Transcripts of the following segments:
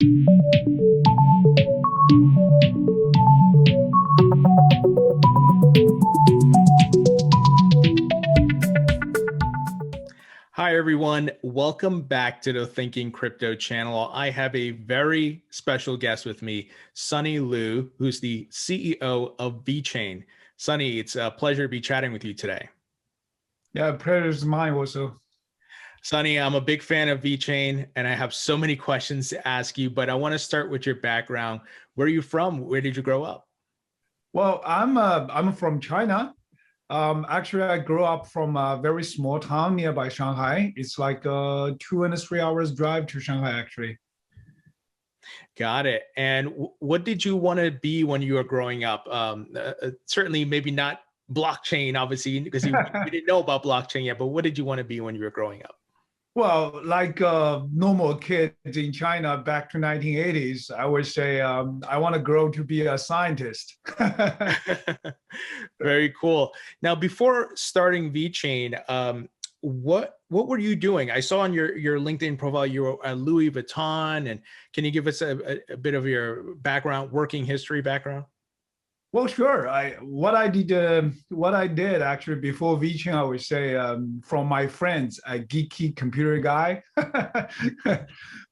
Hi, everyone. Welcome back to the Thinking Crypto channel. I have a very special guest with me, Sunny Lu, who's the CEO of VeChain. Sunny, it's a pleasure to be chatting with you today. Yeah, pleasure is mine also. Sunny, I'm a big fan of VeChain, and I have so many questions to ask you, but I want to start with your background. Where are you from? Where did you grow up? Well, I'm from China. Actually, I grew up from a very small town nearby Shanghai. It's like a 2 and 3 hours drive to Shanghai, actually. Got it. And what did you want to be when you were growing up? Certainly, maybe not blockchain, obviously, because you didn't know about blockchain yet, but what did you want to be when you were growing up? Well, like normal kids in China back to 1980s, I would say I want to grow to be a scientist. Very cool. Now, before starting VeChain, what were you doing? I saw on your LinkedIn profile you were at Louis Vuitton, and can you give us a bit of your background, working history background? Well, sure. What I did actually before VeChain, I would say from my friends, a geeky computer guy.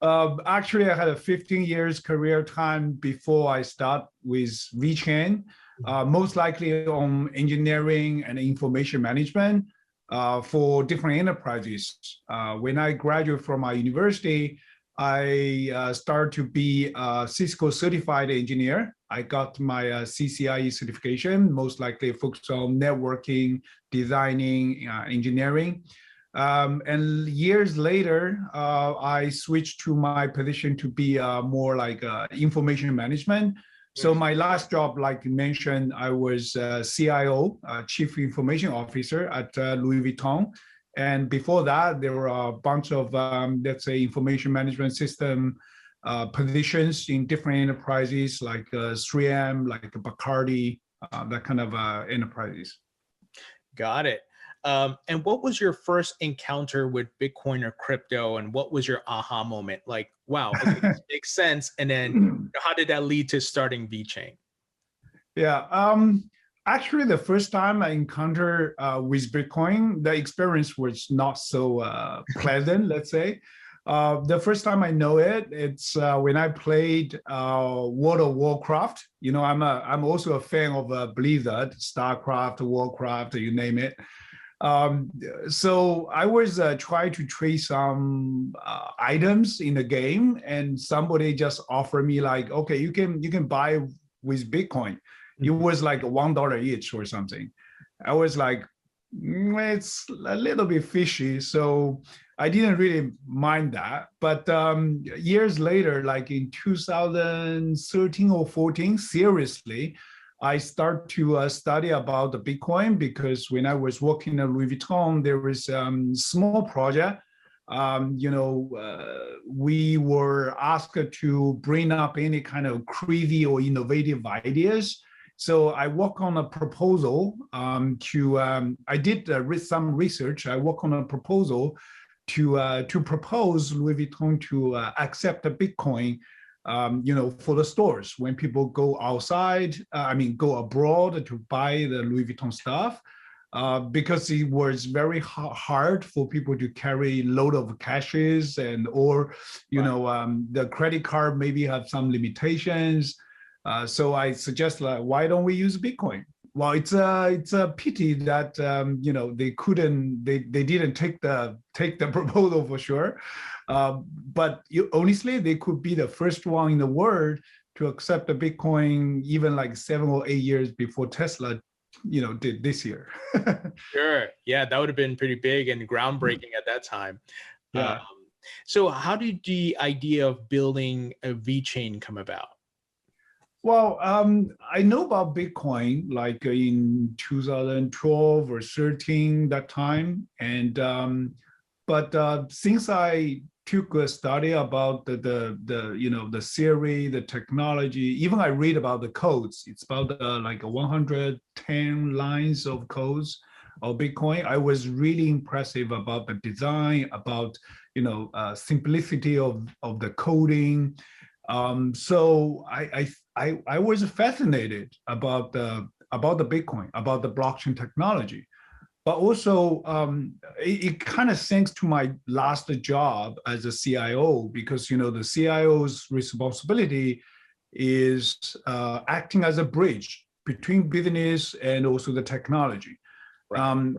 Actually, I had a 15 years career time before I start with VeChain, most likely on engineering and information management for different enterprises. When I graduated from my university, I started to be a Cisco certified engineer. I got my CCIE certification, most likely focused on networking, designing, engineering. And years later, I switched to my position to be more like information management. So my last job, like you mentioned, I was CIO, Chief Information Officer at Louis Vuitton. And before that, there were a bunch of, let's say, information management system positions in different enterprises like 3M, like Bacardi, that kind of enterprises. Got it. And what was your first encounter with Bitcoin or crypto, and what was your aha moment? Like, wow, okay, this makes sense. And then how did that lead to starting VeChain? Yeah. Actually, the first time I encountered with Bitcoin, the experience was not so pleasant, let's say. The first time I know it, it's when I played World of Warcraft. You know, I'm also a fan of Blizzard, StarCraft, Warcraft, you name it. So I was trying to trade some items in the game, and somebody just offered me like, okay, you can buy with Bitcoin. It was like $1 each or something. I was like, it's a little bit fishy. So I didn't really mind that. But years later, like in 2013 or 14, seriously, I start to study about the Bitcoin because when I was working at Louis Vuitton, there was a small project. We were asked to bring up any kind of crazy or innovative ideas. So I work on a proposal I did some research. I work on a proposal to propose Louis Vuitton to accept a Bitcoin, for the stores when people go outside, go abroad to buy the Louis Vuitton stuff. Because it was very hard for people to carry load of cashes or the credit card maybe have some limitations. So I suggest, like, why don't we use Bitcoin? Well, it's a pity that they didn't take the proposal for sure. But honestly, they could be the first one in the world to accept the Bitcoin even like 7 or 8 years before Tesla, did this year. Sure. Yeah, that would have been pretty big and groundbreaking at that time. Yeah. So how did the idea of building a VeChain come about? Well, I know about Bitcoin like in 2012 or 13 that time, and but since I took a study about the theory, the technology, even I read about the codes. It's about like 110 lines of codes of Bitcoin. I was really impressive about the design, about simplicity of the coding. So I was fascinated about the Bitcoin, about the blockchain technology. But also, it kind of syncs to my last job as a CIO, because the CIO's responsibility is acting as a bridge between business and also the technology. Right.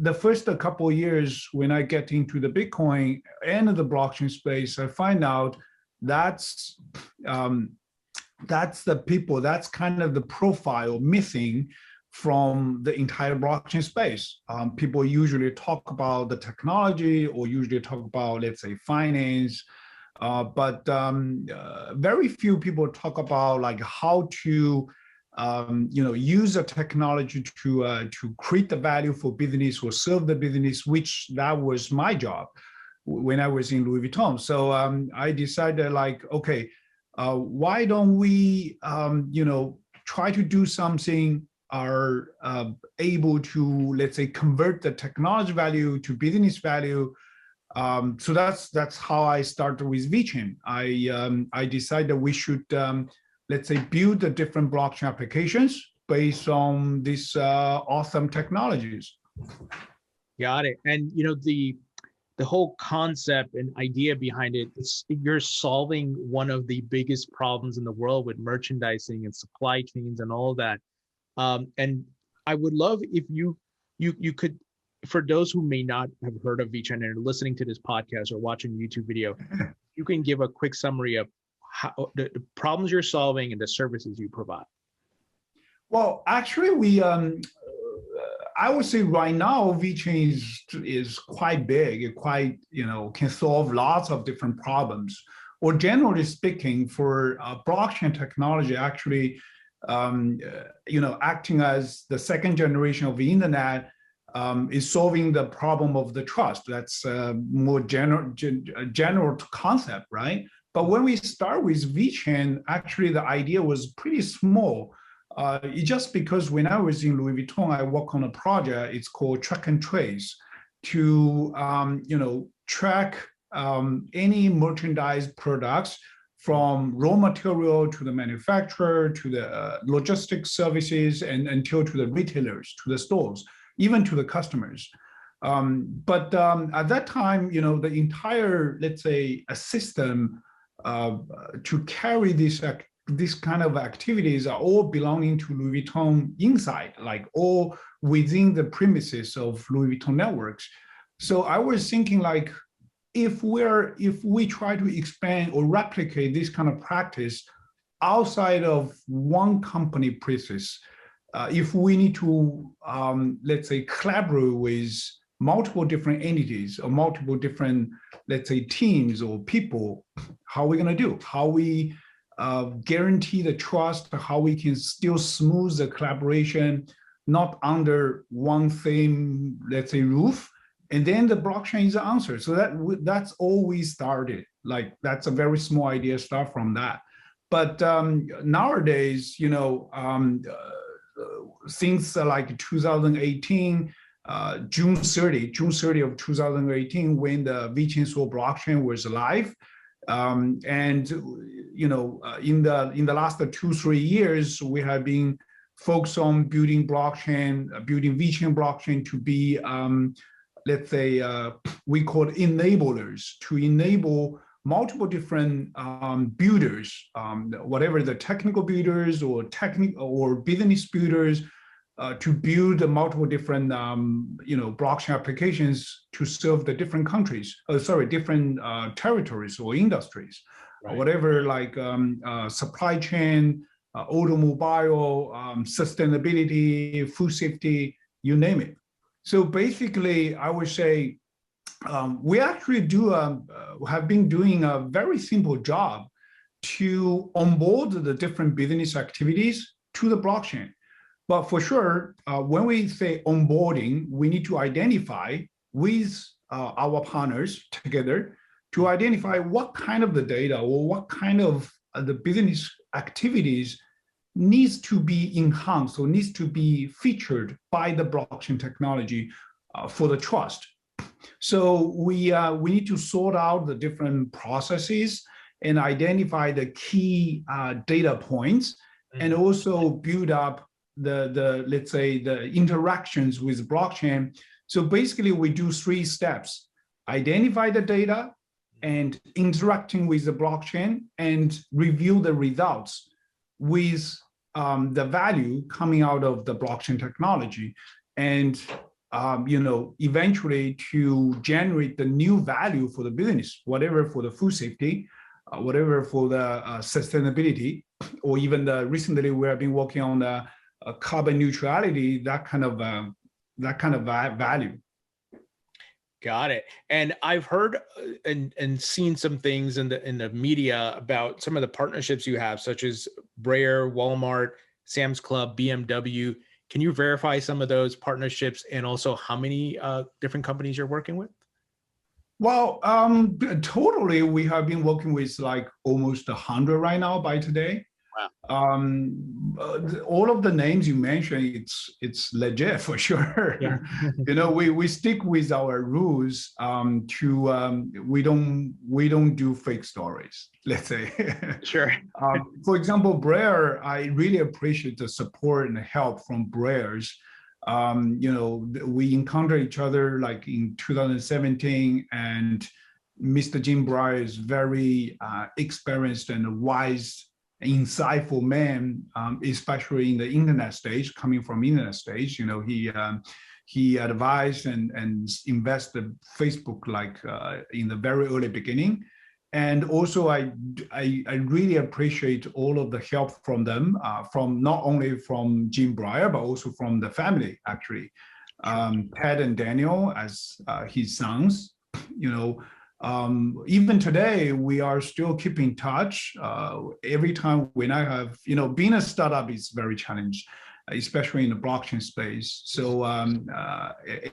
The first couple of years when I get into the Bitcoin and the blockchain space, I find out that's the people, that's kind of the profile missing from the entire blockchain space. People usually talk about the technology or usually talk about, let's say, finance, but very few people talk about like how to use the technology to create the value for business or serve the business, which that was my job when I was in Louis Vuitton. So I decided like, okay, why don't we try to do something are able to, let's say, convert the technology value to business value. So that's how I started with VeChain. I decided we should, let's say, build the different blockchain applications based on these awesome technologies. Got it. And the whole concept and idea behind it is you're solving one of the biggest problems in the world with merchandising and supply chains and all of that. And I would love if you could, for those who may not have heard of VeChain and are listening to this podcast or watching a YouTube video, you can give a quick summary of how the problems you're solving and the services you provide. Well, actually, I would say right now VeChain is quite big, quite can solve lots of different problems. Or generally speaking, for blockchain technology, actually, acting as the second generation of the internet, is solving the problem of the trust. That's a more general concept, right? But when we start with VeChain, actually the idea was pretty small. Just because when I was in Louis Vuitton, I worked on a project, it's called Track and Trace, to track any merchandise products from raw material to the manufacturer, to the logistics services, and until to the retailers, to the stores, even to the customers. But at that time, the entire, let's say, a system to carry this kind of activities are all belonging to Louis Vuitton inside, like all within the premises of Louis Vuitton networks. So I was thinking like, if we try to expand or replicate this kind of practice outside of one company premises, if we need to, let's say, collaborate with multiple different entities or multiple different, let's say, teams or people, how are we going to do? How we guarantee the trust, how we can still smooth the collaboration, not under one same, let's say, roof. And then the blockchain is the answer. So that's all we started. Like, that's a very small idea, start from that. But nowadays, since like 2018, June 30 of 2018, when the VeChain blockchain was live, and in the last 2-3 years, we have been focused on building VeChain blockchain to be, let's say, we call it enablers, to enable multiple different builders, whatever the technical builders or business builders, to build multiple different blockchain applications to serve the different countries, different territories or industries, right. Whatever, like supply chain, automobile, sustainability, food safety, you name it. So basically, I would say we actually have been doing a very simple job to onboard the different business activities to the blockchain. But for sure, when we say onboarding, we need to identify with our partners together to identify what kind of the data or what kind of the business activities needs to be enhanced or needs to be featured by the blockchain technology for the trust. So we need to sort out the different processes and identify the key data points, and also build up the let's say the interactions with blockchain. So basically we do 3 steps: identify the data, and interacting with the blockchain, and review the results with the value coming out of the blockchain technology, and eventually to generate the new value for the business, whatever for the food safety, whatever for the sustainability, or even recently we have been working on the carbon neutrality, that kind of value. Got it. And I've heard and seen some things in the media about some of the partnerships you have, such as Breyer, Walmart, Sam's Club, BMW. Can you verify some of those partnerships, and also how many different companies you're working with? Well, totally, we have been working with like almost 100 right now by today. Wow. All of the names you mentioned, it's legit for sure. Yeah. We stick with our rules. We don't do fake stories, let's say. Sure. For example, Breyer, I really appreciate the support and help from Breyers. We encountered each other like in 2017, and Mr. Jim Breyer is very experienced and wise, insightful man, especially in the internet stage, coming from internet stage. He advised and invested Facebook like in the very early beginning. And also I really appreciate all of the help from them, from not only from Jim Breyer, but also from the family, actually. Ted and Daniel as his sons. Even today, we are still keeping in touch. Every time when I have, being a startup is very challenging, especially in the blockchain space. So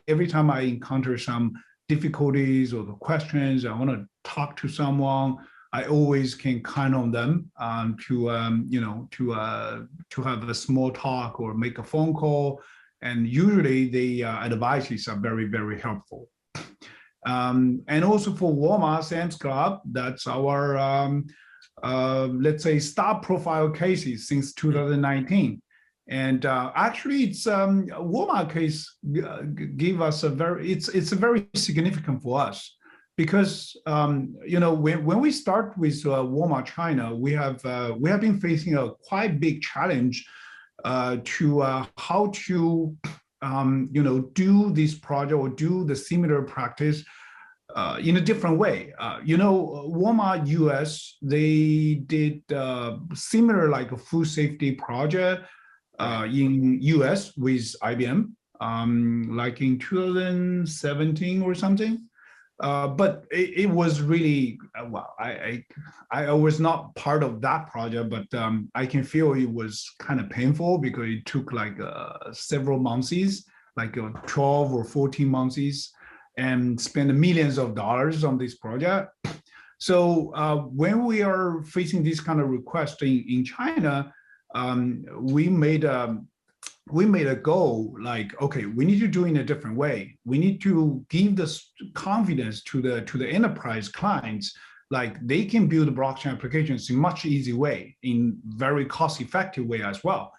every time I encounter some difficulties or the questions, I want to talk to someone, I always can count on them to have a small talk or make a phone call. And usually the advices are very, very helpful. And also for Walmart, Sam's Club, that's our, let's say, star profile cases since 2019. And actually, it's Walmart case give us it's a very significant for us, because when we start with Walmart China, we have been facing a quite big challenge to how to do this project or do the similar practice in a different way. Walmart US, they did similar like a food safety project in US with IBM, like in 2017 or something. But it was really, well, I was not part of that project, but I can feel it was kind of painful because it took like several months, like 12 or 14 months, and spent millions of dollars on this project. So when we are facing this kind of request in China, we made a goal like, okay, we need to do it in a different way. We need to give this confidence to the enterprise clients, like they can build blockchain applications in much easy way, in very cost-effective way as well.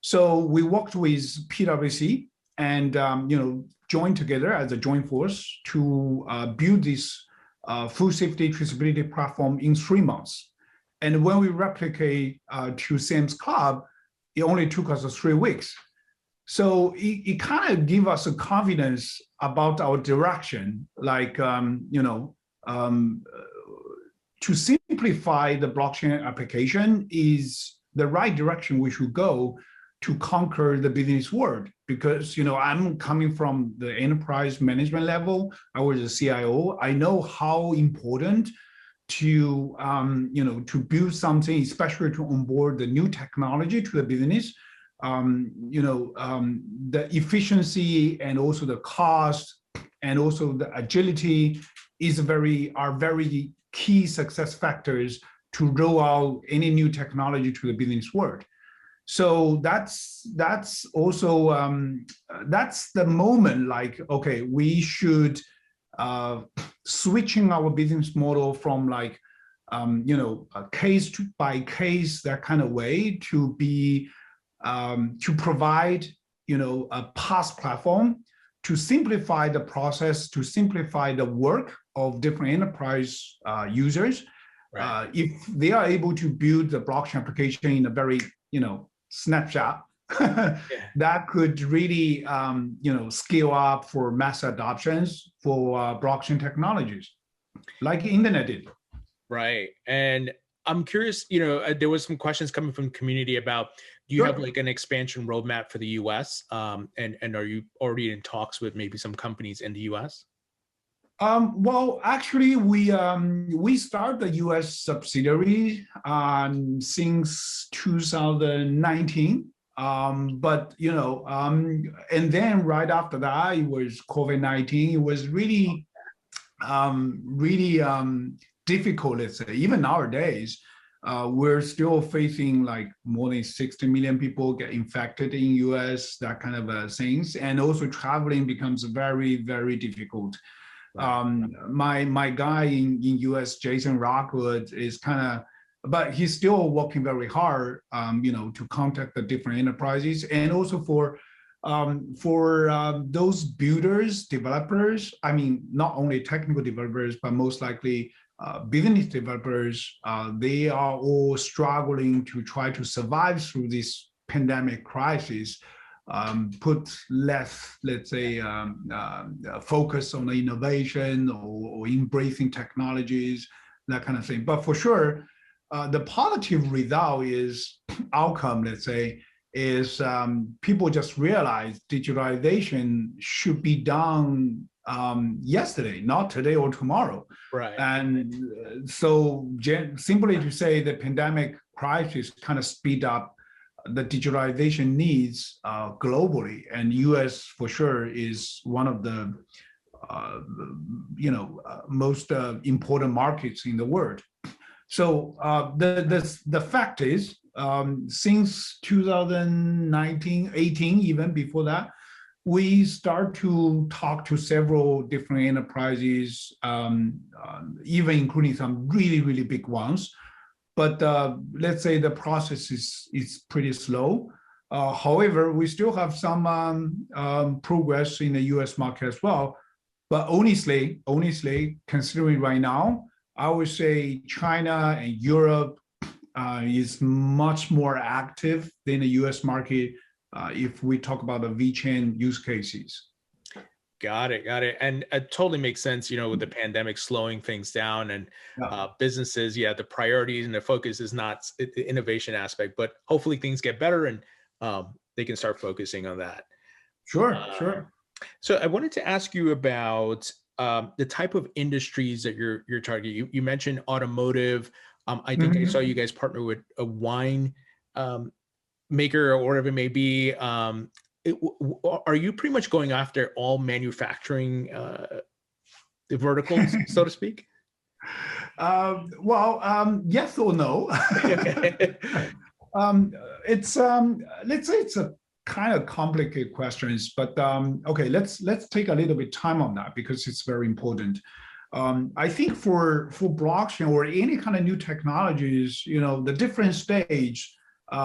So we worked with PwC and joined together as a joint force to build this food safety traceability platform in 3 months. And when we replicate to Sam's Club, it only took us 3 weeks. So it kind of gives us a confidence about our direction, like, to simplify the blockchain application is the right direction we should go to conquer the business world. Because, I'm coming from the enterprise management level. I was a CIO. I know how important to build something, especially to onboard the new technology to the business. The efficiency and also the cost and also the agility are very key success factors to roll out any new technology to the business world. So that's also that's the moment, like, okay, we should switching our business model from like a case by case, that kind of way to be to provide, a PaaS platform to simplify the process, to simplify the work of different enterprise users. Right. If they are able to build the blockchain application in a very, snapshot, Yeah. that could really, scale up for mass adoptions for blockchain technologies, like internet did. Right. And I'm curious, there was some questions coming from the community about, do you have Sure. like an expansion roadmap for the US? And are you already in talks with maybe some companies in the US? Well, actually, we started the U.S. subsidiary since 2019. But and then right after that, it was COVID-19. It was really, really difficult. Let's say even nowadays, we're still facing like more than 60 million people get infected in U.S. That kind of things, and also traveling becomes very, very difficult. My guy in US, Jason Rockwood, is kind of, but he's still working very hard, to contact the different enterprises, and also for those builders, developers. I mean, not only technical developers, but most likely business developers. They are all struggling to try to survive through this pandemic crisis. Put less, let's say, focus on the innovation or embracing technologies, that kind of thing. But for sure, the positive result is outcome, let's say, is people just realize digitalization should be done yesterday, not today or tomorrow. Right. And so simply to say the pandemic crisis kind of speed up the digitalization needs globally, and U.S. for sure is one of the most important markets in the world. So the fact is, since 2019, 18, even before that, we start to talk to several different enterprises, even including some really, really big ones. But let's say the process is pretty slow. However, we still have some progress in the U.S. market as well. But honestly, considering right now, I would say China and Europe is much more active than the U.S. market if we talk about the VeChain use cases. Got it. And it totally makes sense, with the pandemic slowing things down and businesses, the priorities and the focus is not the innovation aspect, but hopefully things get better and they can start focusing on that. Sure. So I wanted to ask you about the type of industries that you're targeting. You mentioned automotive. I think I saw you guys partner with a wine maker or whatever it may be. Are you pretty much going after all manufacturing verticals, so to speak? Yes or no. It's let's say it's a kind of complicated questions, but okay, let's take a little bit time on that because it's very important. I think for blockchain or any kind of new technologies, the different stage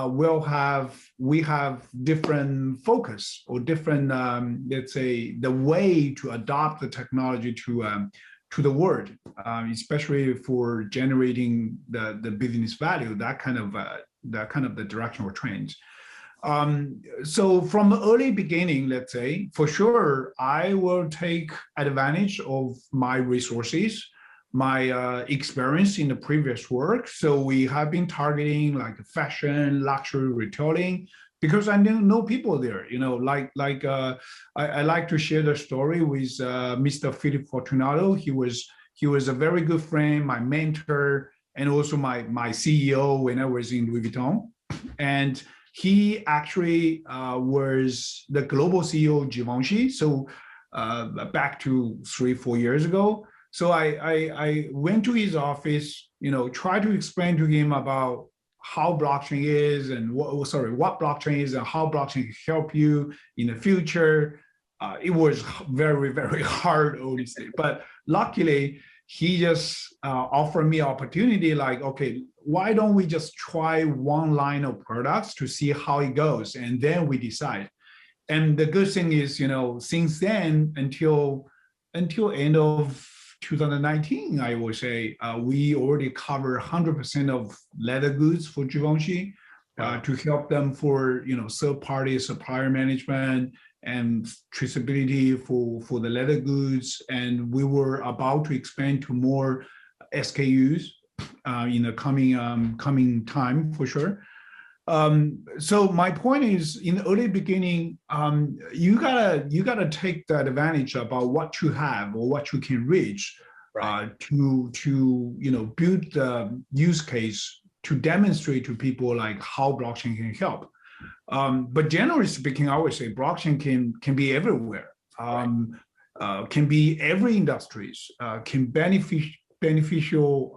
we have different focus or different, let's say, the way to adopt the technology to the world, especially for generating the business value, that kind of the direction or trends. So from the early beginning, let's say, for sure, I will take advantage of my resources, my experience in the previous work. So we have been targeting like fashion, luxury retailing, because I know people there. I like to share the story with Mr. Philip Fortunato. He was a very good friend, my mentor, and also my CEO when I was in Louis Vuitton. And he actually was the global CEO of Givenchy. So back to 3-4 years ago. So I went to his office, tried to explain to him about how blockchain is and what blockchain is and how blockchain can help you in the future. It was very, very hard, honestly. But luckily, he just offered me opportunity like, okay, why don't we just try one line of products to see how it goes, and then we decide. And the good thing is, since then until end of 2019, I would say, we already cover 100% of leather goods for Givenchy, to help them for third-party supplier management and traceability for the leather goods. And we were about to expand to more SKUs in the coming time for sure. So my point is, in the early beginning, you gotta take that advantage about what you have or what you can reach, to build the use case to demonstrate to people like how blockchain can help. But generally speaking, I would say blockchain can be everywhere, can be every industries, can beneficial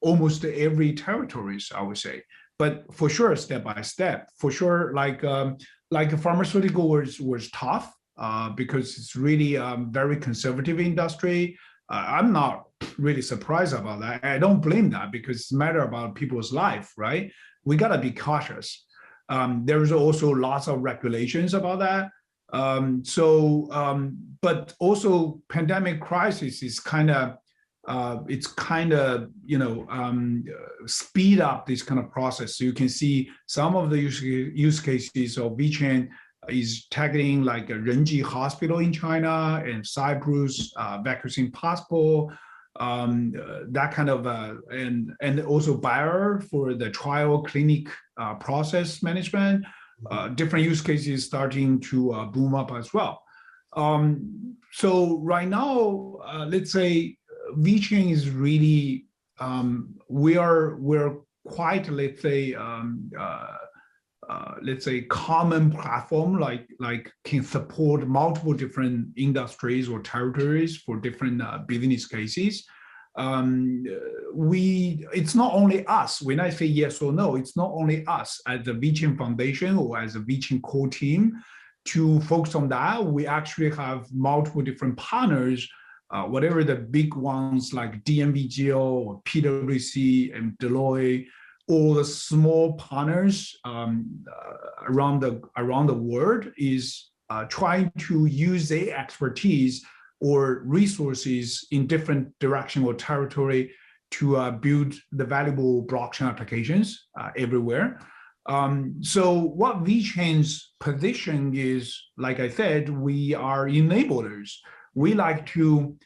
almost every territories, I would say. But for sure, step by step, for sure, like pharmaceutical was tough, because it's really very conservative industry. I'm not really surprised about that. I don't blame that, because it's a matter about people's life, right? We gotta be cautious. There's also lots of regulations about that. But also pandemic crisis is speed up this kind of process. So you can see some of the use cases of VeChain is targeting like a Renji hospital in China and Cyprus, vaccine passport, that kind of, and also Breyer for the trial clinic process management. Different use cases starting to boom up as well. So right now, let's say VeChain is really, we're quite, let's say common platform, like can support multiple different industries or territories for different business cases. It's not only us. When I say yes or no, it's not only us as the VeChain Foundation or as a VeChain core team to focus on that. We actually have multiple different partners, whatever the big ones like DNVGO or PwC and Deloitte, all the small partners around the world is trying to use their expertise or resources in different direction or territory to build the valuable blockchain applications everywhere. So what VeChain's position is, like I said, we are enablers. We like to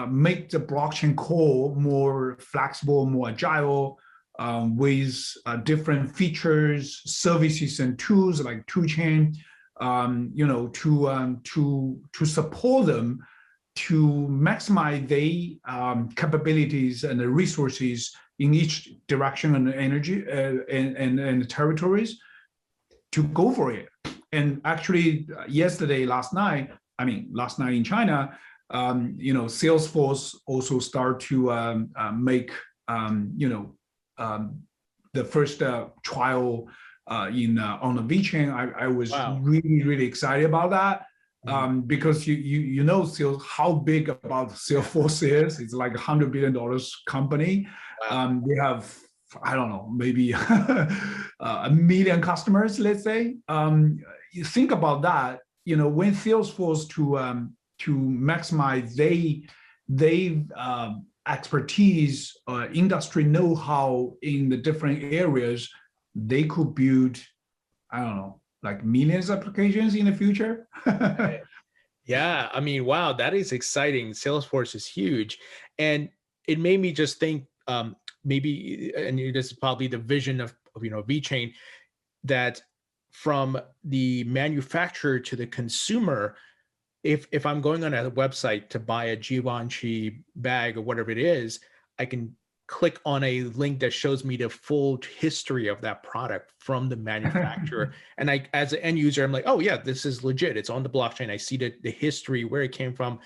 make the blockchain core more flexible, more agile, with different features, services, and tools like toolchain, to support them to maximize their capabilities and the resources in each direction and energy and territories to go for it. And actually, last night in China, Salesforce also start to make the first trial on the VeChain. I was really excited about that. Because how big about Salesforce is. It's like $100 billion company. They have, I don't know, maybe 1 million customers, let's say. You think about that, when Salesforce to maximize they expertise, industry know-how in the different areas, they could build, I don't know, like millions of applications in the future. Yeah, I mean, wow, that is exciting. Salesforce is huge. And it made me just think, maybe, and this is probably the vision of VeChain, that from the manufacturer to the consumer, if I'm going on a website to buy a Givenchy bag or whatever it is, I can click on a link that shows me the full history of that product from the manufacturer. And I, as an end user, I'm like, oh yeah, this is legit. It's on the blockchain. I see the history, where it came from.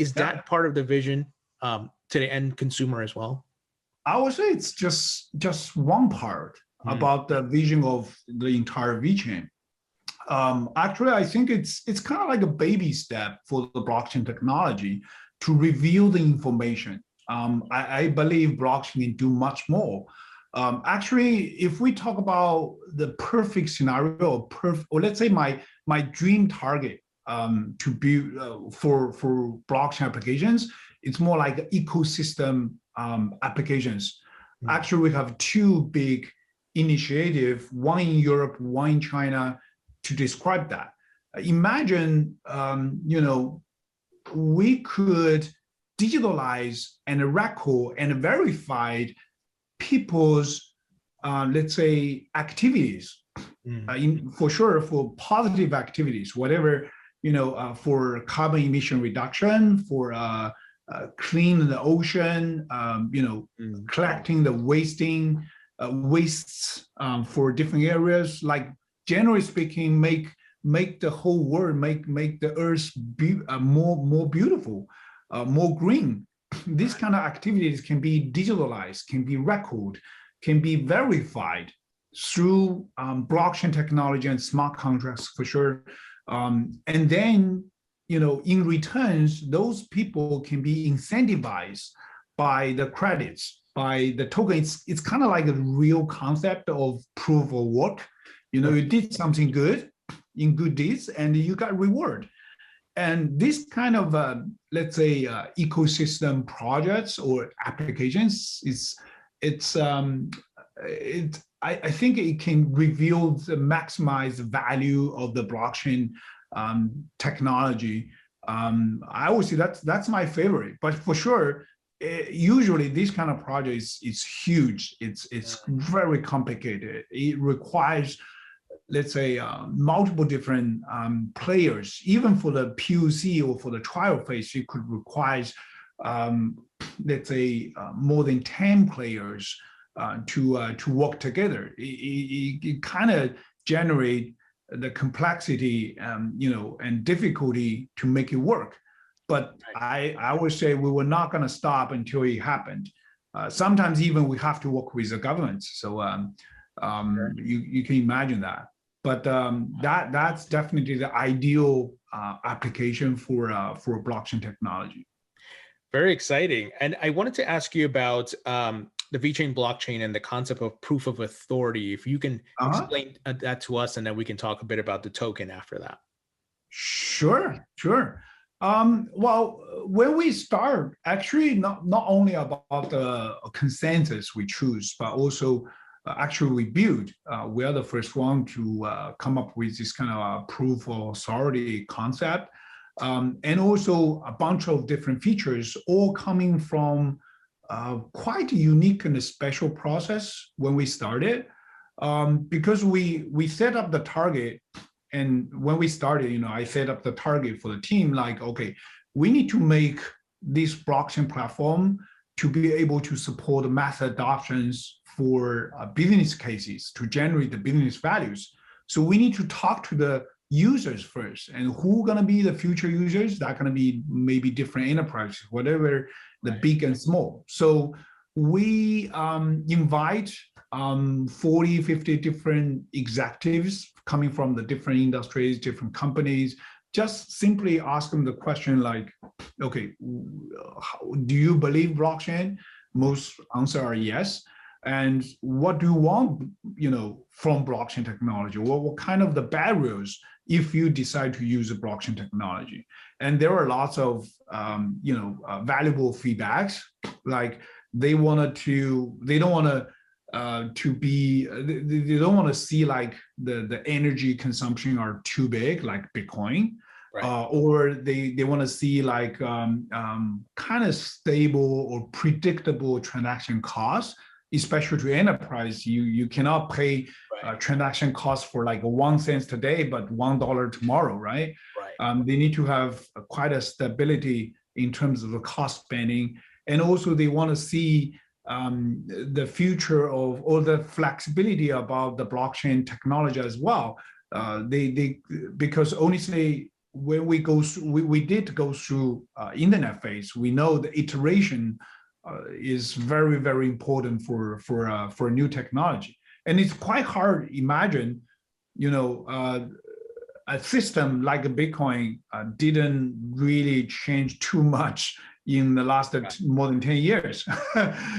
Is that part of the vision to the end consumer as well? I would say it's just one part about the vision of the entire VeChain. Actually, I think it's kind of like a baby step for the blockchain technology to reveal the information. I believe blockchain can do much more. Actually, if we talk about the perfect scenario, or let's say my dream target to build for blockchain applications, it's more like ecosystem applications. Actually, we have two big initiatives, one in Europe, one in China, to describe that. Imagine, we could digitalize and record and verify people's, let's say, activities. For sure, for positive activities, whatever, for carbon emission reduction, for clean the ocean, collecting the wastes for different areas. Like generally speaking, make the whole world, make the earth more beautiful, more green. These kind of activities can be digitalized, can be recorded, can be verified through blockchain technology and smart contracts for sure. And then, in returns, those people can be incentivized by the credits, by the token. It's kind of like a real concept of proof of work. You did something good in good deeds and you got reward. And this kind of, let's say, ecosystem projects or applications, I think it can reveal the maximize value of the blockchain technology. I would say that's my favorite, but for sure, usually this kind of projects is huge. It's very complicated. It requires, let's say, multiple different players. Even for the POC or for the trial phase, it could require, let's say, more than 10 players to work together. It kind of generate the complexity, and difficulty to make it work. But I would say we were not going to stop until it happened. Sometimes even we have to work with the government. So you can imagine that. But that's definitely the ideal application for blockchain technology. Very exciting. And I wanted to ask you about the VeChain blockchain and the concept of proof of authority. If you can explain that to us, and then we can talk a bit about the token after that. Sure. Well, when we start, actually, not only about the consensus we choose, but also actually we build. We are the first one to come up with this kind of proof of authority concept, and also a bunch of different features, all coming from quite a unique and a special process when we started, because we set up the target. And when we started, I set up the target for the team, like, okay, we need to make this blockchain platform to be able to support mass adoptions for business cases to generate the business values. So we need to talk to the users first, and who are going to be the future users. That going to be maybe different enterprises, whatever, the big and small. So we invite 40, 50 different executives coming from the different industries, different companies, just simply ask them the question like, okay, do you believe blockchain? Most answer are yes. And what do you want, from blockchain technology? What kind of the barriers if you decide to use a blockchain technology? And there are lots of, valuable feedbacks. Like they don't want to see like the energy consumption are too big, like Bitcoin. Right. Or they want to see like kind of stable or predictable transaction costs, especially to enterprise. You cannot pay transaction costs for like 1 cent today, but $1 tomorrow, right? They need to have quite a stability in terms of the cost spending. And also they want to see the future of all the flexibility about the blockchain technology as well. Because honestly, when we did go through internet phase, we know the iteration is very, very important for a new technology. And it's quite hard to imagine, a system like a Bitcoin didn't really change too much in the last more than 10 years.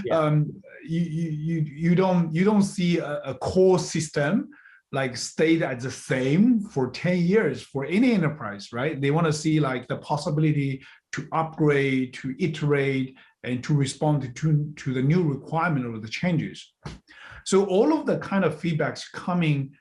Yeah. You don't see a core system like stayed at the same for 10 years for any enterprise, right? They want to see like the possibility to upgrade, to iterate, and to respond to the new requirement or the changes. So all of the kind of feedbacks coming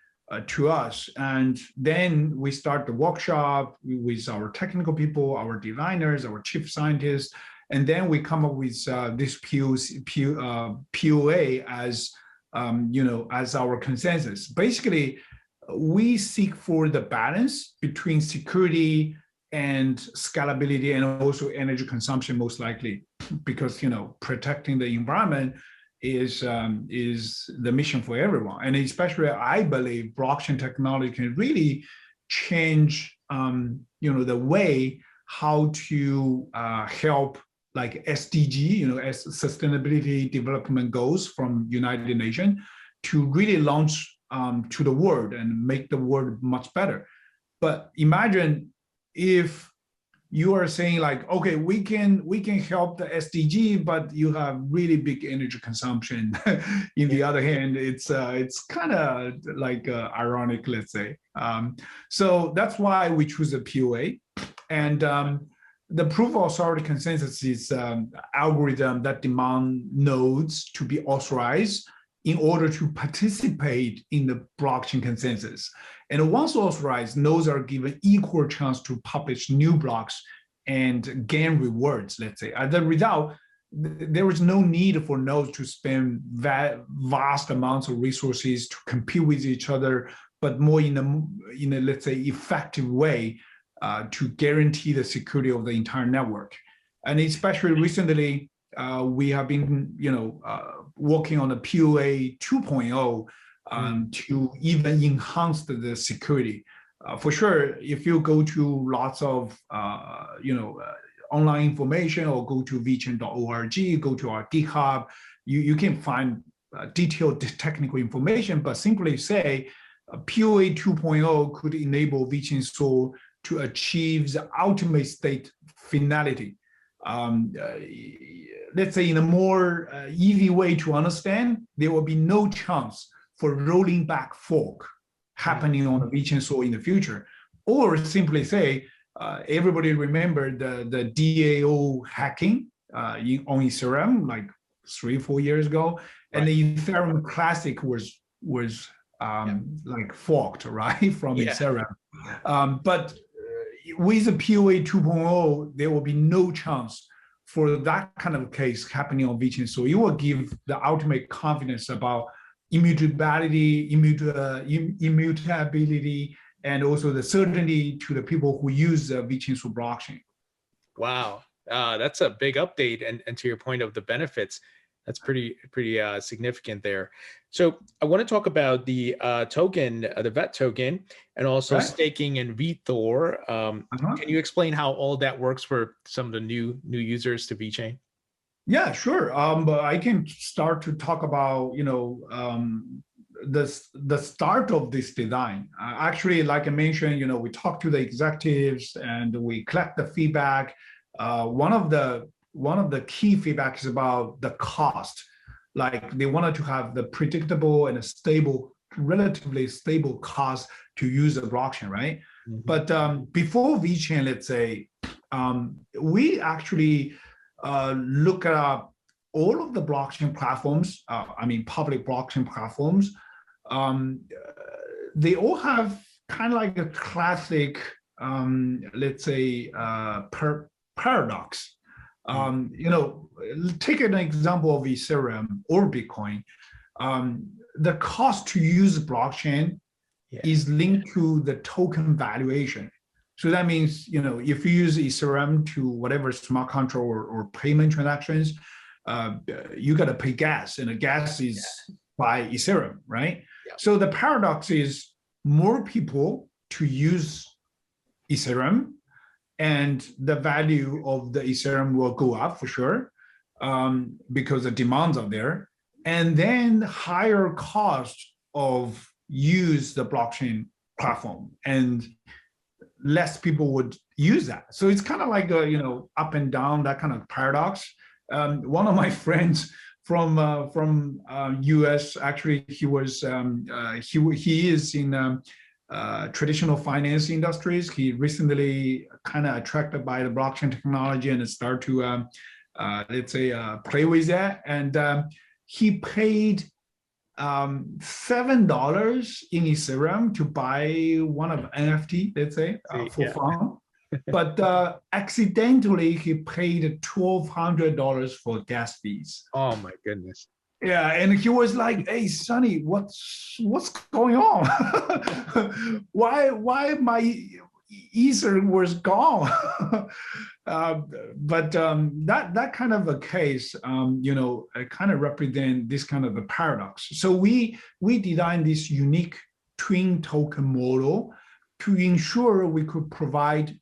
to us, and then we start the workshop with our technical people, our designers, our chief scientists, and then we come up with this POA as as our consensus. Basically, we seek for the balance between security and scalability, and also energy consumption, most likely, because protecting the environment is the mission for everyone. And especially, I believe blockchain technology can really change the way how to help like SDG, as Sustainability Development Goals from United Nations, to really launch to the world and make the world much better. But imagine if you are saying like, okay, we can help the SDG, but you have really big energy consumption. In the other hand, it's kind of like ironic, let's say. So that's why we choose a POA, and the proof of authority consensus is algorithm that demand nodes to be authorized in order to participate in the blockchain consensus. And once authorized, nodes are given equal chance to publish new blocks and gain rewards, let's say. As a result, there is no need for nodes to spend vast amounts of resources to compete with each other, but more in a let's say, effective way to guarantee the security of the entire network. And especially recently, we have been, working on the POA 2.0 to even enhance the security. For sure, if you go to lots of, online information, or go to VeChain.org, go to our GitHub, you can find detailed technical information, but simply say POA 2.0 could enable VeChain SOL to achieve the ultimate state finality. Let's say in a more easy way to understand, there will be no chance for rolling back fork happening on the VeChain SOL in the future. Or simply say, everybody remember the DAO hacking on Ethereum like 3-4 years ago, and the Ethereum Classic was like forked, right, from Ethereum. But with the POA 2.0, there will be no chance for that kind of case happening on VeChain. So it will give the ultimate confidence about immutability, and also the certainty to the people who use the VeChain blockchain. Wow, that's a big update, and to your point of the benefits, that's pretty significant there. So I want to talk about the token, the VET token, and also staking in VeThor. Can you explain how all that works for some of the new users to VeChain? Yeah, sure. But I can start to talk about the start of this design. Actually, like I mentioned, we talked to the executives and we collect the feedback. One of the key feedback is about the cost. Like they wanted to have the predictable and a stable, relatively stable cost to use the blockchain, right? Mm-hmm. But before VeChain, let's say, we actually look at all of the blockchain platforms. Public blockchain platforms. They all have kind of like a classic, let's say, paradox. Take an example of Ethereum or Bitcoin. The cost to use blockchain is linked to the token valuation. So that means, if you use Ethereum to whatever smart contract or payment transactions, you got to pay gas, and the gas is by Ethereum, right? Yeah. So the paradox is more people to use Ethereum, and the value of the Ethereum will go up for sure, because the demands are there, and then higher cost of use the blockchain platform. And less people would use that. So it's kind of like a, up and down, that kind of paradox. One of my friends from US, actually, he was he is in traditional finance industries. He recently kind of attracted by the blockchain technology and start to let's say play with that. And he paid $7 in Ethereum to buy one of NFT, let's say, for fun. But accidentally, he paid $1,200 for gas fees. Oh my goodness. Yeah, and he was like, "Hey, Sonny, what's going on? why my Ether was gone?" But that kind of a case, kind of represent this kind of a paradox. So we designed this unique twin token model to ensure we could provide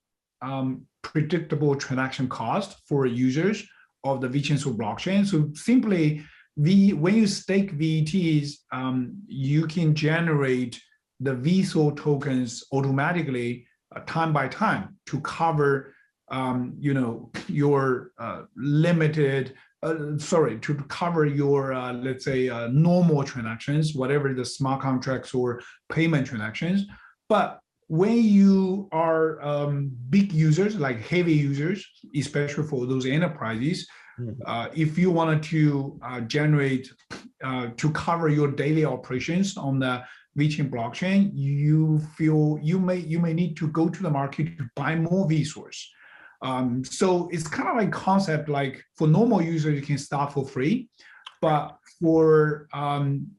predictable transaction cost for users of the VeChain blockchain. So simply, when you stake VETs, you can generate the VeThor tokens automatically time by time to cover your limited, to cover your, let's say, normal transactions, whatever the smart contracts or payment transactions. But when you are big users, like heavy users, especially for those enterprises, if you wanted to generate, to cover your daily operations on the VeChain blockchain, you feel you may need to go to the market to buy more VeThors. So it's kind of like concept, like for normal users, you can start for free. But for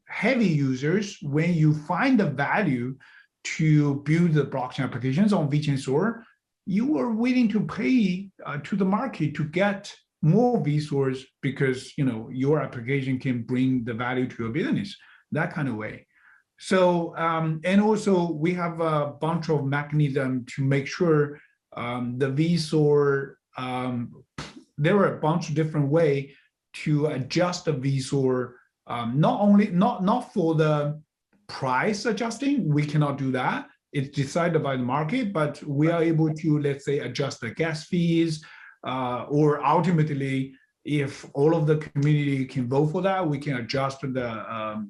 heavy users, when you find the value to build the blockchain applications on VeChain Store, you are willing to pay to the market to get more VeThors because your application can bring the value to your business, that kind of way. So and also we have a bunch of mechanisms to make sure the VeThor, there are a bunch of different ways to adjust the VeThor, not for the price adjusting, we cannot do that. It's decided by the market, but we are able to, let's say, adjust the gas fees, or ultimately, if all of the community can vote for that, we can adjust the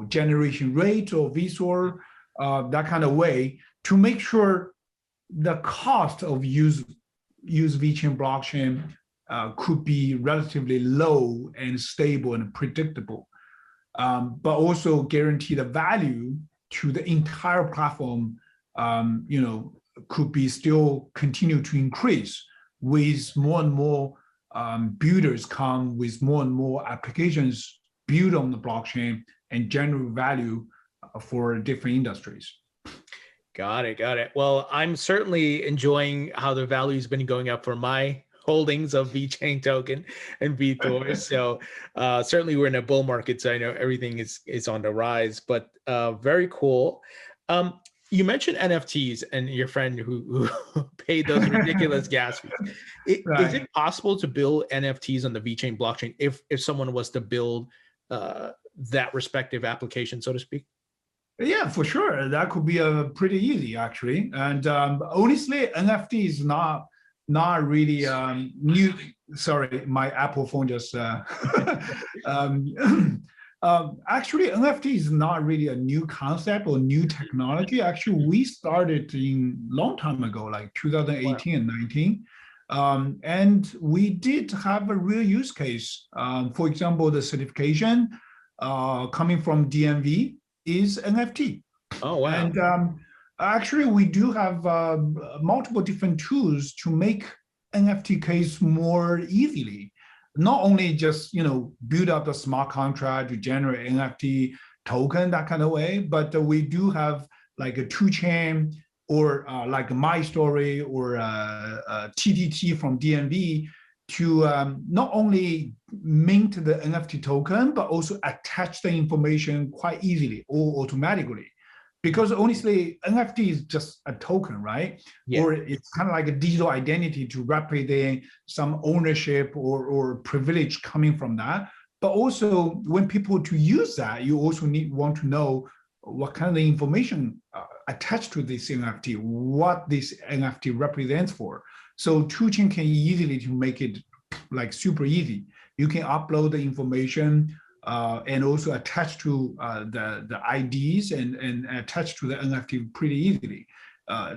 generation rate of VeThor, that kind of way to make sure the cost of use VeChain blockchain could be relatively low and stable and predictable, but also guarantee the value to the entire platform, could be still continue to increase with more and more builders come with more and more applications built on the blockchain and generate value for different industries. Got it. Well, I'm certainly enjoying how the value's been going up for my holdings of VeChain token and VeThor. So certainly we're in a bull market, so I know everything is on the rise, but very cool. You mentioned NFTs and your friend who paid those ridiculous gas fees. Is it possible to build NFTs on the VeChain blockchain if someone was to build that respective application, so to speak? Yeah, for sure. That could be pretty easy, actually. And honestly, NFT is not really new. Sorry, my Apple phone just. Actually, NFT is not really a new concept or new technology. Actually, we started in long time ago, like 2018 and 19. And we did have a real use case. For example, the certification coming from DMV is NFT. Oh, wow. And actually, we do have multiple different tools to make NFT case more easily. Not only just build up the smart contract to generate NFT token, that kind of way, but we do have like a 2chain or like My Story or TTT from DMV to not only mint the NFT token, but also attach the information quite easily or automatically. Because honestly, NFT is just a token, right? Yeah. Or it's kind of like a digital identity to represent some ownership or privilege coming from that. But also, when people to use that, you also want to know what kind of information attached to this NFT, what this NFT represents for. So toolchain can easily to make it like super easy. You can upload the information and also attach to the IDs and attach to the NFT pretty easily.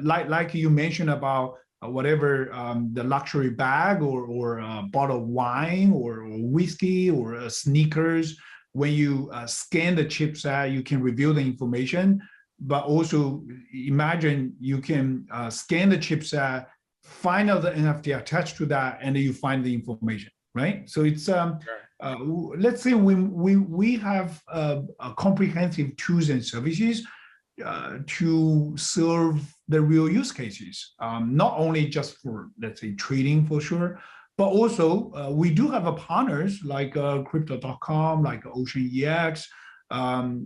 Like you mentioned about whatever the luxury bag or a bottle of wine or whiskey or sneakers. When you scan the chipset, you can reveal the information. But also imagine you can scan the chipset, find out the NFT attached to that, and then you find the information, right? So it's let's say we have a comprehensive tools and services to serve the real use cases, not only just for, let's say, trading for sure, but also we do have partners like Crypto.com, like OceanEX.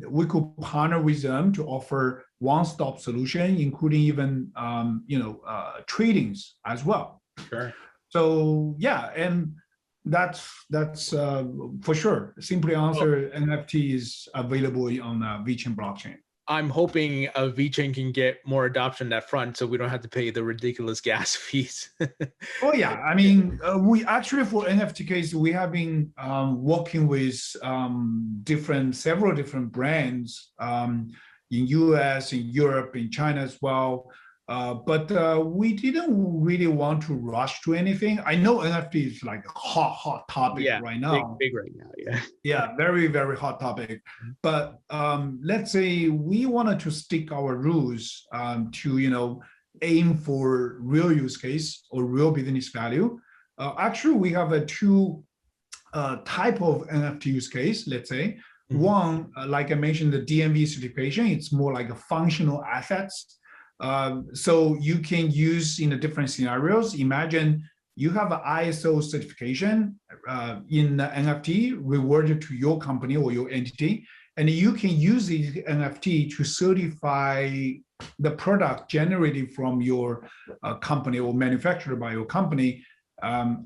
We could partner with them to offer one-stop solution, including even tradings as well. Sure. So yeah, and that's for sure. Simply answer, NFT is available on VeChain blockchain. I'm hoping VeChain can get more adoption on that front, so we don't have to pay the ridiculous gas fees. Oh yeah, I mean, we actually for NFT case we have been working with several different brands in US, in Europe, in China as well. But we didn't really want to rush to anything. I know NFT is like a hot topic right now. Big right now, yeah. Yeah, very, very hot topic. But let's say we wanted to stick our rules to, aim for real use case or real business value. Actually, we have two type of NFT use case, let's say. One, like I mentioned, the DMV certification, it's more like a functional assets. So you can use in the different scenarios. Imagine you have an ISO certification in the NFT rewarded to your company or your entity, and you can use the NFT to certify the product generated from your company or manufactured by your company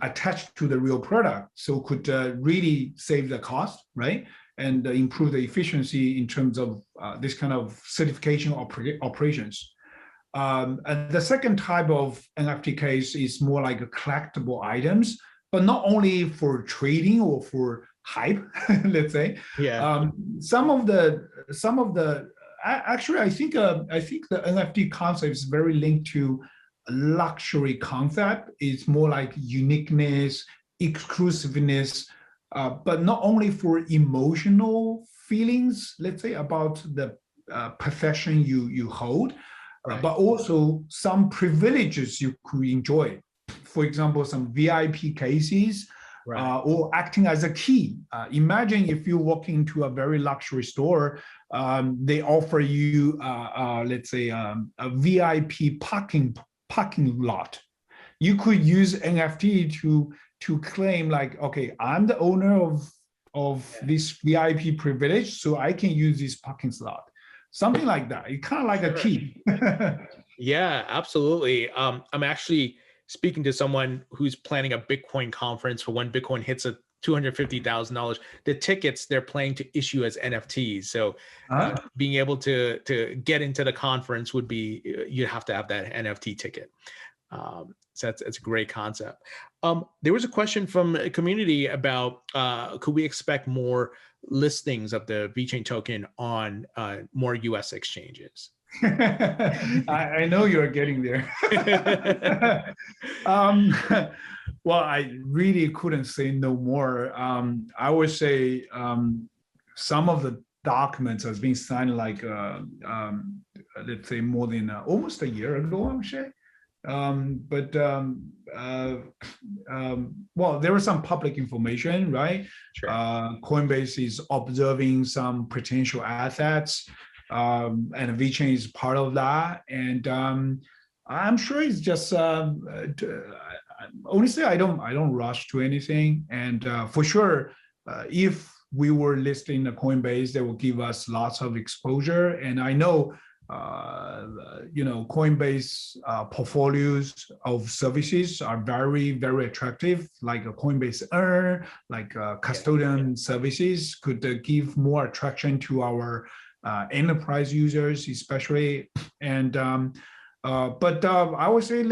attached to the real product. So could really save the cost, right? And improve the efficiency in terms of this kind of certification operations. And the second type of NFT case is more like a collectible items, but not only for trading or for hype, let's say. Yeah. Some of the actually, I think the NFT concept is very linked to a luxury concept. It's more like uniqueness, exclusiveness, but not only for emotional feelings, let's say, about the possession you hold. Right. But also some privileges you could enjoy. For example, some VIP cases, right. Or acting as a key. Imagine if you walk into a very luxury store, they offer you, let's say, a VIP parking lot. You could use NFT to claim like, okay, I'm the owner of this VIP privilege, so I can use this parking slot. Something like that. It's kind of like a key. Yeah, absolutely. I'm actually speaking to someone who's planning a Bitcoin conference for when Bitcoin hits a $250,000. The tickets they're planning to issue as NFTs. So being able to get into the conference would be, you have to have that NFT ticket. So that's a great concept. There was a question from a community about could we expect more listings of the VeChain token on more US exchanges? I know you're getting there. Well, I really couldn't say no more. I would say some of the documents has been signed like, let's say more than almost a year ago, I would say. Well, there was some public information, right? Sure. Coinbase is observing some potential assets, and VeChain is part of that. And I'm sure it's just honestly, I don't rush to anything. And for sure, if we were listing the Coinbase, that will give us lots of exposure. And I know Coinbase portfolios of services are very, very attractive, like a Coinbase Earn, like custodian services could give more attraction to our enterprise users especially. And but I would say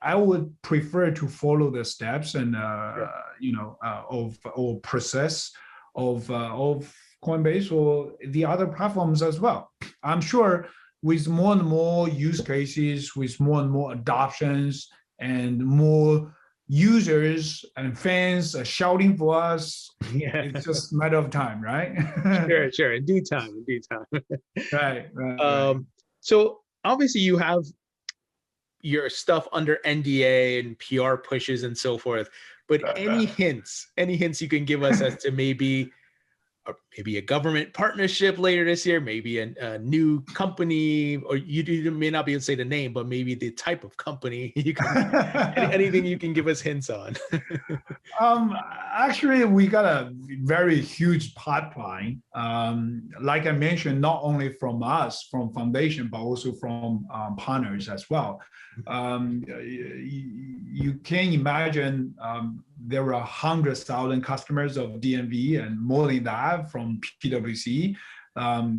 I would prefer to follow the steps and or process of Coinbase or the other platforms as well. I'm sure with more and more use cases, with more and more adoptions, and more users and fans are shouting for us, Yeah. it's just a matter of time, right? Sure. In due time, Right. So obviously you have your stuff under NDA and PR pushes and so forth, but any hints you can give us as to maybe a government partnership later this year, maybe a new company, or you may not be able to say the name, but maybe the type of company you can, anything you can give us hints on. Actually, we got a very huge pipeline. Like I mentioned, not only from us, from foundation, but also from partners as well. You can imagine there were 100,000 customers of DNV and more than that from PwC.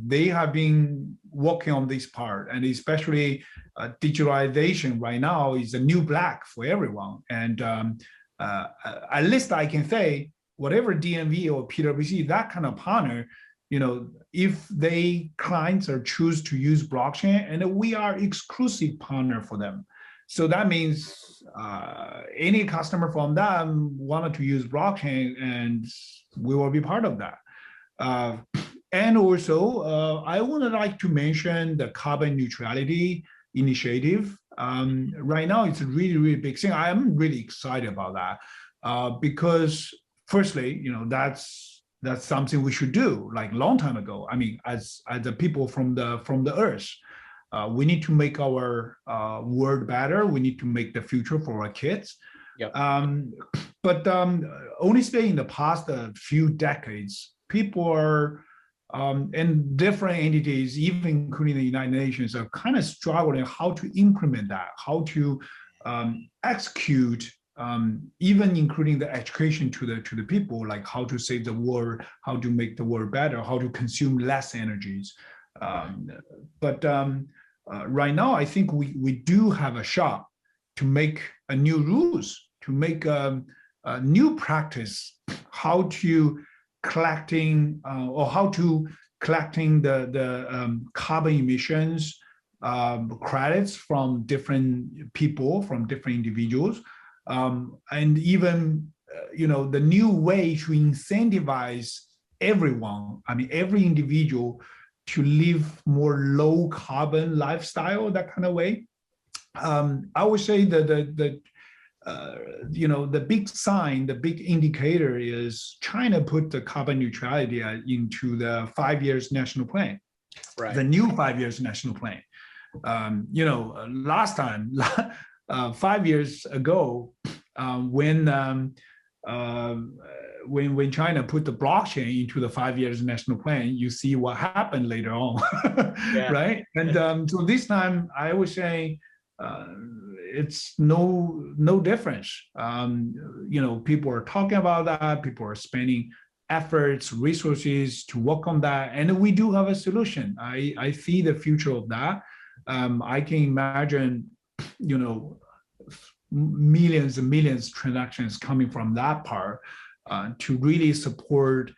They have been working on this part, and especially digitalization right now is a new black for everyone. And at least I can say, whatever DNV or PwC, that kind of partner, if they clients or choose to use blockchain, and we are exclusive partner for them. So that means any customer from them wanted to use blockchain, and we will be part of that. And also, I would like to mention the carbon neutrality initiative. Right now, it's a really, really big thing. I'm really excited about that because, firstly, that's something we should do like long time ago. I mean, as the people from the earth, we need to make our world better. We need to make the future for our kids. Yep. But honestly, in the past few decades, people are and different entities, even including the United Nations, are kind of struggling how to implement that, how to execute, even including the education to the people, like how to save the world, how to make the world better, how to consume less energies. But right now, I think we do have a shot to make a new rules, to make a new practice, how to collecting the carbon emissions credits from different people, from different individuals, and even the new way to incentivize everyone. I mean, every individual to live more low carbon lifestyle, that kind of way. I would say that the big sign, the big indicator is China put the carbon neutrality into the 5 years national plan, right? The new 5 years national plan. Last time, 5 years ago, when China put the blockchain into the 5 years national plan, you see what happened later on, yeah. Right? And so this time, I would say, it's no difference. People are talking about that. People are spending efforts, resources to work on that, and we do have a solution. I see the future of that. I can imagine, millions and millions of transactions coming from that part to really support,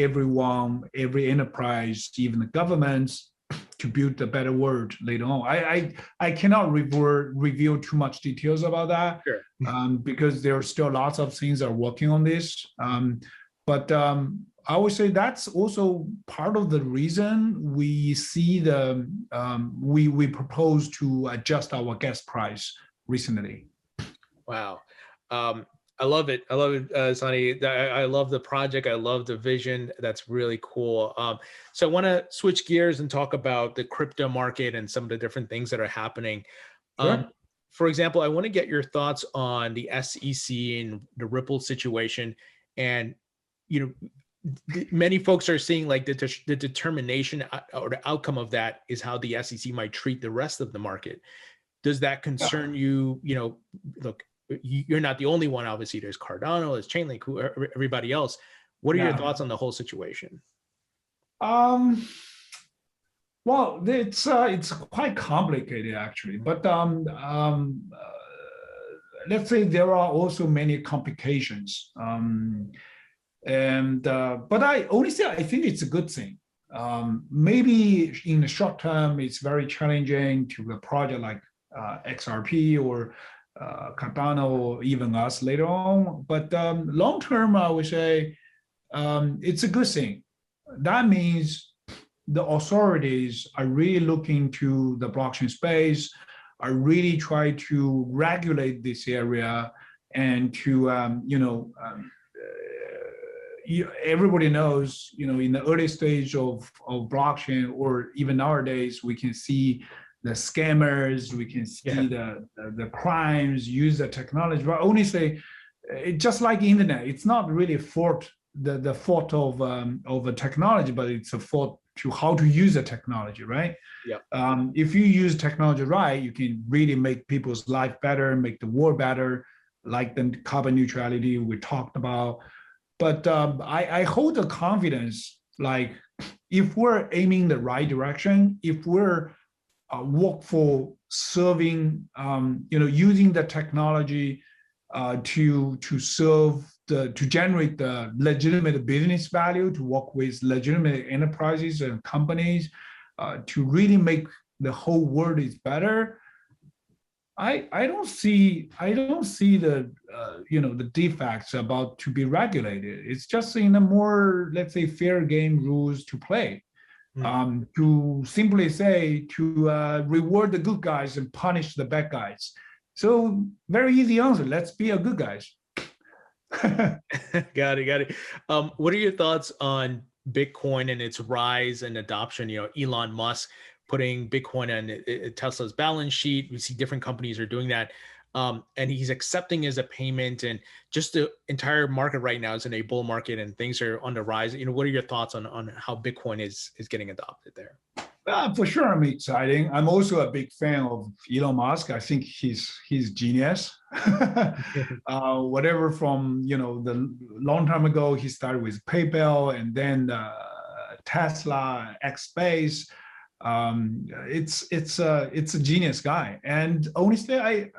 everyone, every enterprise, even the governments, to build a better world later on. I cannot reveal too much details about that, sure. Because there are still lots of things that are working on this. But I would say that's also part of the reason we see we propose to adjust our gas price recently. Wow. I love it. Sunny. I love the project. I love the vision. That's really cool. So I want to switch gears and talk about the crypto market and some of the different things that are happening. Sure. For example, I want to get your thoughts on the SEC and the Ripple situation. And, many folks are seeing like the determination or the outcome of that is how the SEC might treat the rest of the market. Does that concern you? Look, you're not the only one. Obviously, there's Cardano, there's Chainlink, everybody else. What are your Yeah. thoughts on the whole situation? Well, it's quite complicated actually, but let's say there are also many complications. But I honestly I think it's a good thing. Maybe in the short term it's very challenging to a project like XRP or Cardano or even us later on. But long term, I would say it's a good thing. That means the authorities are really looking to the blockchain space, are really trying to regulate this area and to, everybody knows, in the early stage of blockchain, or even nowadays, we can see the scammers, we can see the crimes, use the technology. But honestly, it just like internet, it's not really the fault of a technology, but it's a fault to how to use the technology, right? Yeah. If you use technology right, you can really make people's life better, make the world better, like the carbon neutrality we talked about. But I hold the confidence, like if we're aiming the right direction, if we're work for serving, using the technology to serve to generate the legitimate business value, to work with legitimate enterprises and companies, to really make the whole world is better. I don't see the the defects about to be regulated. It's just in a more, let's say, fair game rules to play. To simply say to reward the good guys and punish the bad guys. So very easy answer. Let's be a good guys. Got it. What are your thoughts on Bitcoin and its rise and adoption? Elon Musk putting Bitcoin on Tesla's balance sheet. We see different companies are doing that. And he's accepting as a payment, and just the entire market right now is in a bull market and things are on the rise. What are your thoughts on how Bitcoin is getting adopted there? For sure, I'm exciting. I'm also a big fan of Elon Musk. I think he's genius. Whatever from the long time ago, he started with PayPal and then Tesla, X Space. It's a genius guy, and honestly, I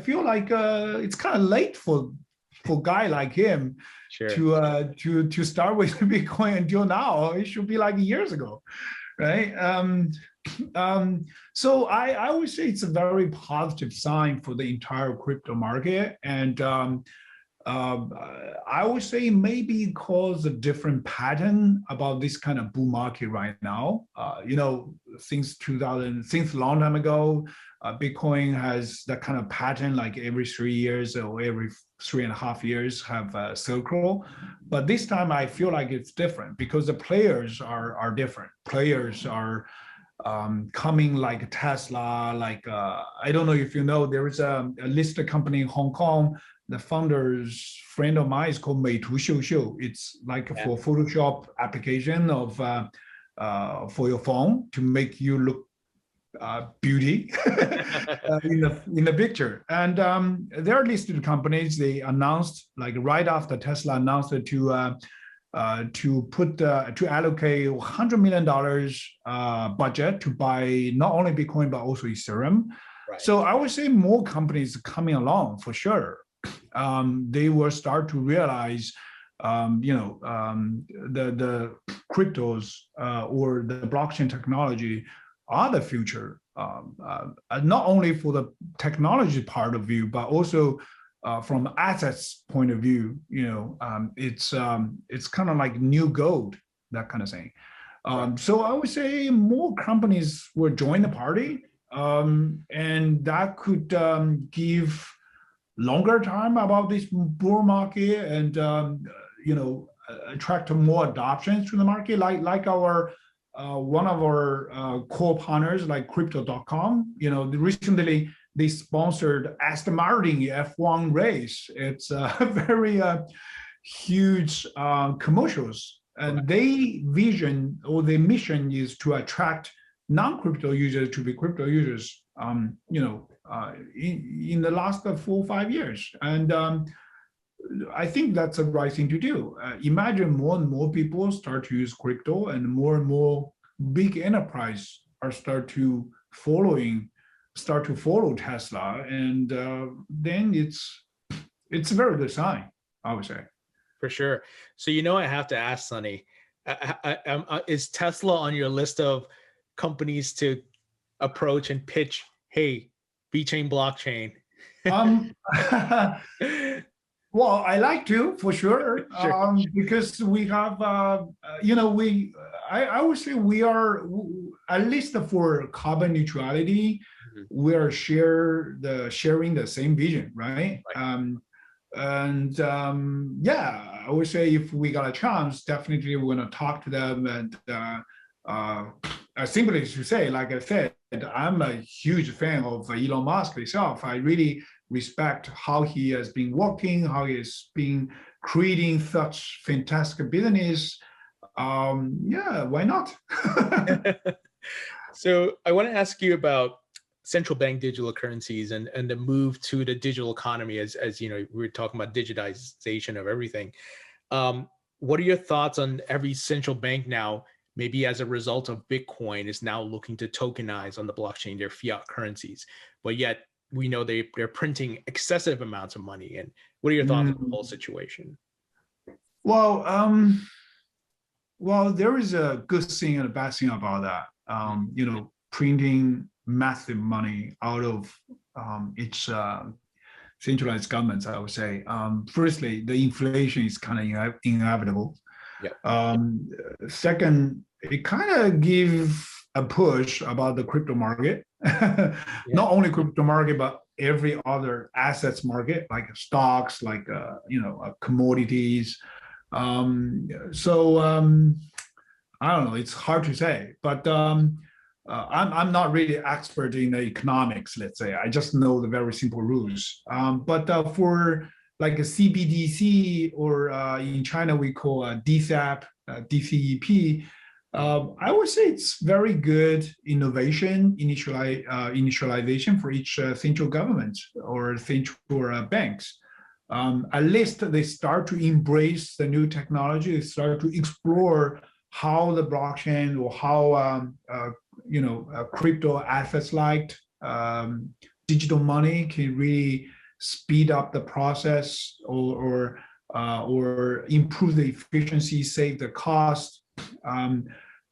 feel like it's kind of late for a guy like him to start with Bitcoin until now. It should be like years ago, right? So I would say it's a very positive sign for the entire crypto market, and I would say maybe cause a different pattern about this kind of bull market right now. Since a long time ago, Bitcoin has that kind of pattern, like every 3 years or every 3.5 years have a circle. But this time I feel like it's different because the players are different. Players are coming like Tesla, like I don't know if you know, there is a listed company in Hong Kong. The founder's friend of mine is called Meitu Xiu. It's like for Photoshop application of for your phone to make you look beauty in the picture. And they're listed companies. They announced like right after Tesla announced it to allocate $100 million budget to buy not only Bitcoin but also Ethereum. Right. So I would say more companies coming along for sure. They will start to realize, the cryptos or the blockchain technology are the future, not only for the technology part of view, but also from assets point of view. It's kind of like new gold, that kind of thing. So I would say more companies will join the party, and that could give longer time about this bull market and attract more adoptions to the market, like our one of our core partners like crypto.com. Recently they sponsored Aston Martin F1 race. It's a very huge commercials, and they vision or their mission is to attract non-crypto users to be crypto users. In the last 4 or 5 years, and I think that's the right thing to do. Imagine more and more people start to use crypto, and more big enterprise are start to follow Tesla, and then it's a very good sign, I would say. For sure. So, I have to ask Sunny, is Tesla on your list of companies to approach and pitch, hey, VeChain blockchain? Um, well, I like to, for sure, Sure. because we have, I would say we are, at least for carbon neutrality, Mhm. we are sharing the same vision, right? Right. Yeah, I would say if we got a chance, definitely we're gonna talk to them. And simply to say, like I said, I'm a huge fan of Elon Musk himself. I really respect how he has been working, how he has been creating such fantastic business. Yeah, why not? So I want to ask you about central bank digital currencies and the move to the digital economy as we're talking about digitization of everything. What are your thoughts on every central bank now, maybe as a result of Bitcoin, is now looking to tokenize on the blockchain their fiat currencies, but yet we know they're printing excessive amounts of money? And what are your thoughts on the Mm, whole situation? well, there is a good thing and a bad thing about that. Printing massive money out of each centralized governments, I would say. Firstly, the inflation is kind of inevitable. Yeah. Second, it kind of gives a push about the crypto market, Yeah. not only crypto market, but every other assets market, like stocks, like commodities. I don't know. It's hard to say, but I'm not really expert in the economics. Let's say I just know the very simple rules. But for like a CBDC, or in China we call a DCAP, DCEP. I would say it's very good initialization for each central government or central banks. At least they start to embrace the new technology. They start to explore how the blockchain or how crypto assets like digital money can really speed up the process, or improve the efficiency, save the cost.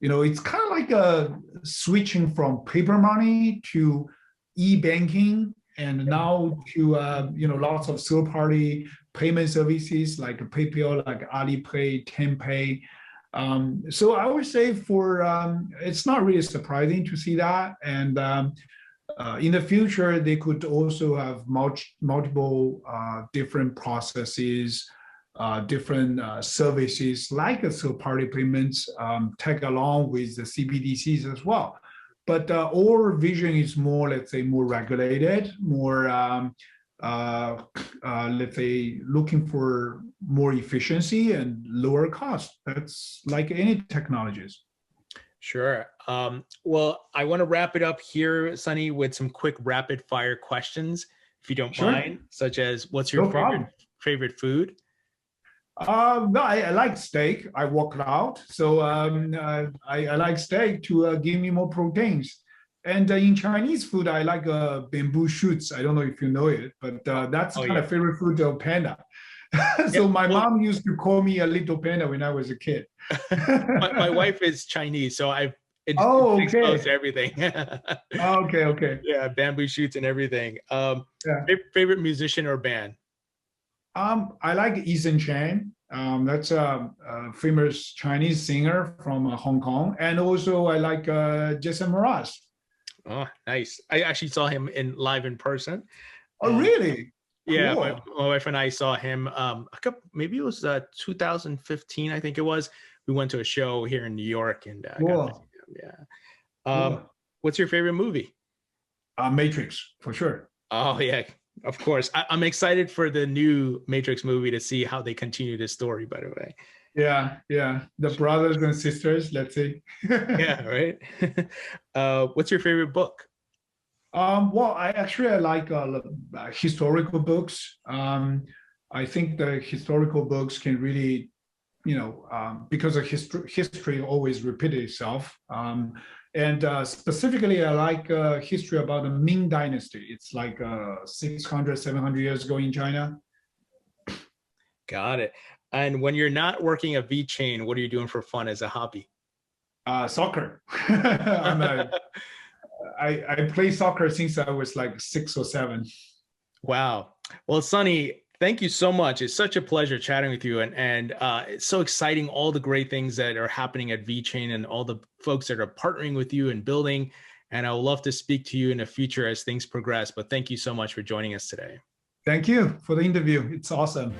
It's kind of like a switching from paper money to e-banking, and now to lots of third-party payment services like PayPal, like Alipay, Tenpay. So I would say it's not really surprising to see that. And in the future, they could also have multiple different processes, different services like a third-party payments tag along with the CBDCs as well. But our vision is more, let's say, more regulated, more let's say, looking for more efficiency and lower cost. That's like any technologies. Sure. Well, I want to wrap it up here, Sunny, with some quick rapid fire questions, if you don't Sure, mind, such as what's your no problem. favorite food? No, I like steak. I work out, so I like steak to give me more proteins. And in Chinese food, I like bamboo shoots. I don't know if you know it, but that's Oh kind yeah. of favorite food of panda. Yeah. So my Well, mom used to call me a little panda when I was a kid. my wife is Chinese, so I've it's Oh, exposed to okay. everything. Okay, okay. Yeah, bamboo shoots and everything. Yeah. Favorite musician or band? I like Ethan Chan. That's a famous Chinese singer from Hong Kong. And also I like Jason Mraz. Oh, nice. I actually saw him live in person. Oh, Uh, really? yeah, Cool. my wife and I saw him maybe it was 2015, I think it was. We went to a show here in New York and got to Cool. see him. Yeah. Cool. What's your favorite movie? Matrix, for sure. Oh yeah, of course. I'm excited for the new Matrix movie to see how they continue this story, by the way. Yeah, yeah. The brothers and sisters, let's say. Yeah, right. What's your favorite book? Well, I like historical books. I think the historical books can really, because of history always repeats itself. And specifically, I like history about the Ming Dynasty. It's like 600, 700 years ago in China. Got it. And when you're not working at VeChain, what are you doing for fun as a hobby? Soccer. I play soccer since I was like 6 or 7. Wow. Well, Sunny, thank you so much. It's such a pleasure chatting with you, and it's so exciting, all the great things that are happening at VeChain and all the folks that are partnering with you and building. And I would love to speak to you in the future as things progress. But thank you so much for joining us today. Thank you for the interview. It's awesome.